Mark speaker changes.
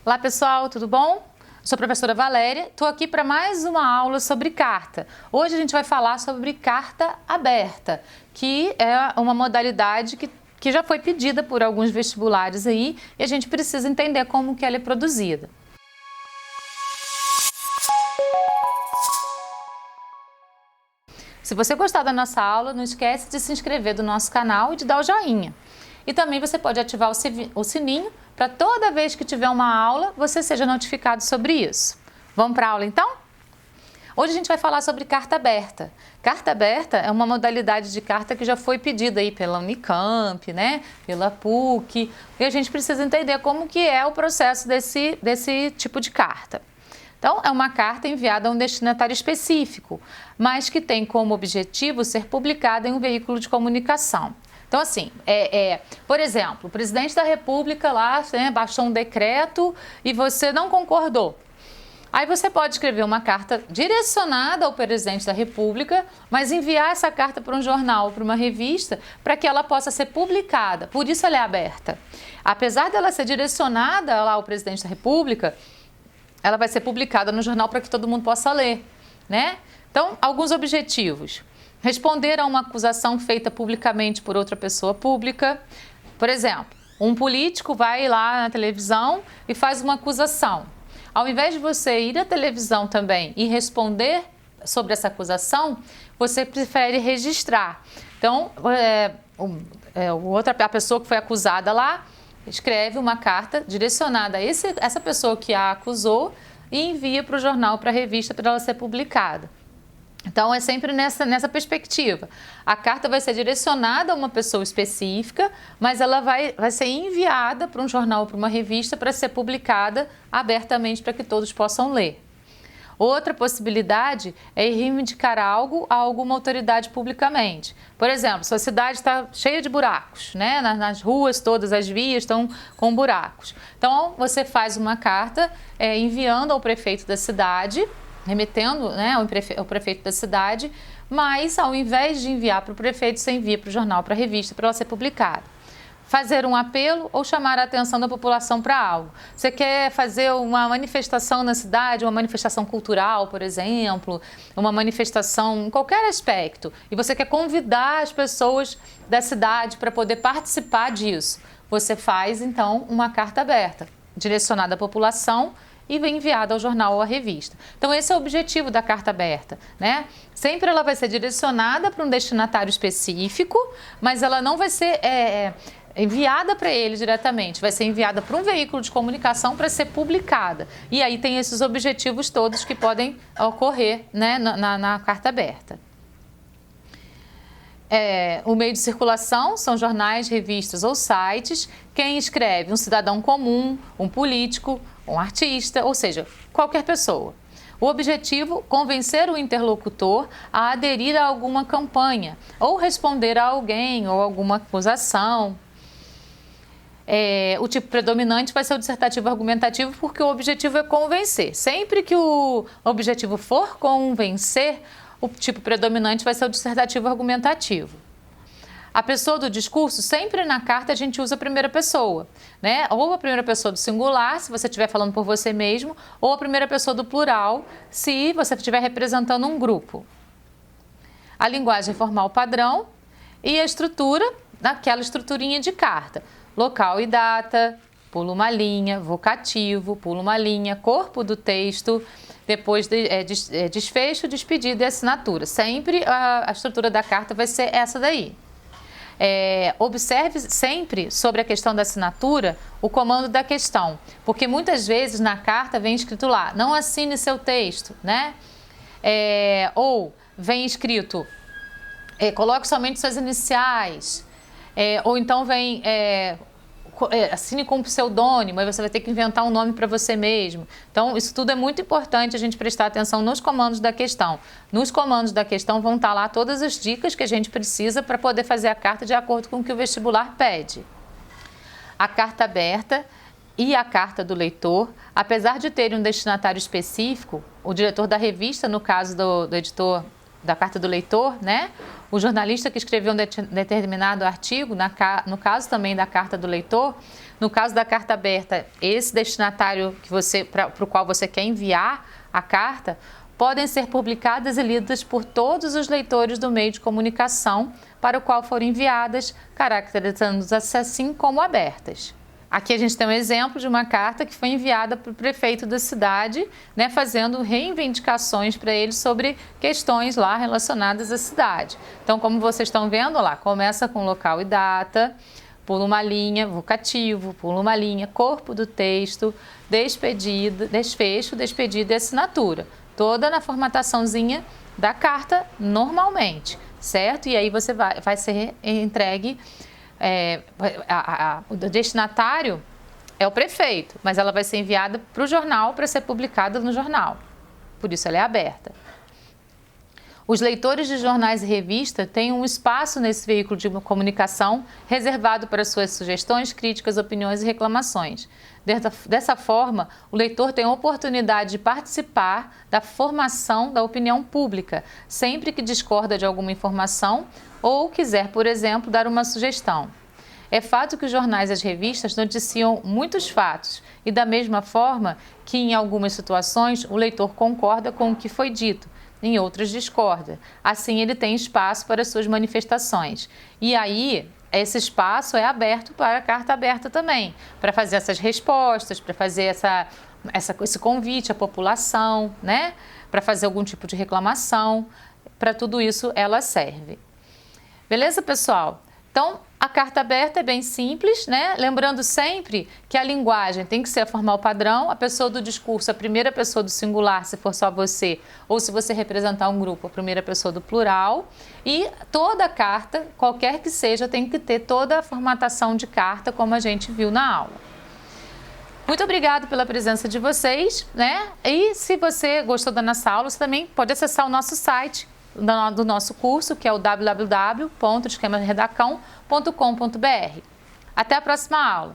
Speaker 1: Olá pessoal, tudo bom? Sou a professora Valéria, estou aqui para mais uma aula sobre carta. Hoje a gente vai falar sobre carta aberta, que é uma modalidade que já foi pedida por alguns vestibulares aí e a gente precisa entender como que ela é produzida. Se você gostar da nossa aula, não esquece de se inscrever no nosso canal e de dar o joinha. E também você pode ativar o sininho para toda vez que tiver uma aula, você seja notificado sobre isso. Vamos para a aula então? Hoje a gente vai falar sobre carta aberta. Carta aberta é uma modalidade de carta que já foi pedida aí pela Unicamp, né? Pela PUC, e a gente precisa entender como que é o processo desse tipo de carta. Então, é uma carta enviada a um destinatário específico, mas que tem como objetivo ser publicada em um veículo de comunicação. Então, assim, por exemplo, o presidente da República lá, né, baixou um decreto e você não concordou. Aí você pode escrever uma carta direcionada ao presidente da República, mas enviar essa carta para um jornal, para uma revista, para que ela possa ser publicada. Por isso ela é aberta. Apesar dela ser direcionada lá ao presidente da República, ela vai ser publicada no jornal para que todo mundo possa ler, né? Então, alguns objetivos. Responder a uma acusação feita publicamente por outra pessoa pública. Por exemplo, um político vai lá na televisão e faz uma acusação. Ao invés de você ir à televisão também e responder sobre essa acusação, você prefere registrar. Então, a pessoa que foi acusada lá escreve uma carta direcionada a essa pessoa que a acusou e envia para o jornal, para a revista, para ela ser publicada. Então, é sempre nessa perspectiva. A carta vai ser direcionada a uma pessoa específica, mas ela vai ser enviada para um jornal ou para uma revista para ser publicada abertamente para que todos possam ler. Outra possibilidade é reivindicar algo a alguma autoridade publicamente. Por exemplo, sua cidade está cheia de buracos, né? Nas ruas, todas as vias estão com buracos. Então, você faz uma carta enviando ao prefeito da cidade, remetendo, né, ao prefeito da cidade, mas ao invés de enviar para o prefeito, você envia para o jornal, para a revista, para ela ser publicada. Fazer um apelo ou chamar a atenção da população para algo. Você quer fazer uma manifestação na cidade, uma manifestação cultural, por exemplo, uma manifestação em qualquer aspecto, e você quer convidar as pessoas da cidade para poder participar disso. Você faz, então, uma carta aberta, direcionada à população, e enviada ao jornal ou à revista. Então, esse é o objetivo da carta aberta, né? Sempre ela vai ser direcionada para um destinatário específico, mas ela não vai ser enviada para ele diretamente, vai ser enviada para um veículo de comunicação para ser publicada. E aí tem esses objetivos todos que podem ocorrer, né, na carta aberta. O meio de circulação são jornais, revistas ou sites. Quem escreve? Um cidadão comum, um político, um artista, ou seja, qualquer pessoa. O objetivo, convencer o interlocutor a aderir a alguma campanha ou responder a alguém ou alguma acusação. O tipo predominante vai ser o dissertativo argumentativo, porque o objetivo é convencer. Sempre que o objetivo for convencer, o tipo predominante vai ser o dissertativo argumentativo. A pessoa do discurso, sempre na carta a gente usa a primeira pessoa, né? Ou a primeira pessoa do singular, se você estiver falando por você mesmo, ou a primeira pessoa do plural, se você estiver representando um grupo. A linguagem formal padrão e a estrutura, daquela estruturinha de carta. Local e data, pula uma linha, vocativo, pula uma linha, corpo do texto, depois desfecho, despedida e assinatura. Sempre a estrutura da carta vai ser essa daí. Observe sempre sobre a questão da assinatura o comando da questão, porque muitas vezes na carta vem escrito lá, não assine seu texto, né? Ou vem escrito, coloque somente suas iniciais, ou então vem... assine com um pseudônimo, aí você vai ter que inventar um nome para você mesmo. Então, isso tudo é muito importante a gente prestar atenção nos comandos da questão. Nos comandos da questão vão estar lá todas as dicas que a gente precisa para poder fazer a carta de acordo com o que o vestibular pede. A carta aberta e a carta do leitor, apesar de terem um destinatário específico, o diretor da revista, no caso do editor da carta do leitor, né? O jornalista que escreveu um determinado artigo, no caso também da carta do leitor, no caso da carta aberta, esse destinatário para o qual você quer enviar a carta, podem ser publicadas e lidas por todos os leitores do meio de comunicação para o qual foram enviadas, caracterizando-as assim como abertas. Aqui a gente tem um exemplo de uma carta que foi enviada para o prefeito da cidade, né, fazendo reivindicações para ele sobre questões lá relacionadas à cidade. Então, como vocês estão vendo lá, começa com local e data, pula uma linha, vocativo, pula uma linha, corpo do texto, despedida, desfecho, despedida e assinatura. Toda na formataçãozinha da carta normalmente, certo? E aí você vai ser entregue... o destinatário é o prefeito, mas ela vai ser enviada para o jornal para ser publicada no jornal. Por isso ela é aberta. Os leitores de jornais e revistas têm um espaço nesse veículo de comunicação reservado para suas sugestões, críticas, opiniões e reclamações. Dessa forma, o leitor tem a oportunidade de participar da formação da opinião pública, sempre que discorda de alguma informação ou quiser, por exemplo, dar uma sugestão. É fato que os jornais e as revistas noticiam muitos fatos e, da mesma forma que, em algumas situações, o leitor concorda com o que foi dito, em outras discorda. Assim, ele tem espaço para suas manifestações. E aí, esse espaço é aberto para a carta aberta também, para fazer essas respostas, para fazer esse convite à população, né? Para fazer algum tipo de reclamação. Para tudo isso, ela serve. Beleza, pessoal? Então, a carta aberta é bem simples, né? Lembrando sempre que a linguagem tem que ser a formal padrão, a pessoa do discurso, a primeira pessoa do singular, se for só você, ou se você representar um grupo, a primeira pessoa do plural. E toda carta, qualquer que seja, tem que ter toda a formatação de carta, como a gente viu na aula. Muito obrigada pela presença de vocês, né? E se você gostou da nossa aula, você também pode acessar o nosso site do nosso curso, que é o www.esquemaredacão.com.br. Até a próxima aula!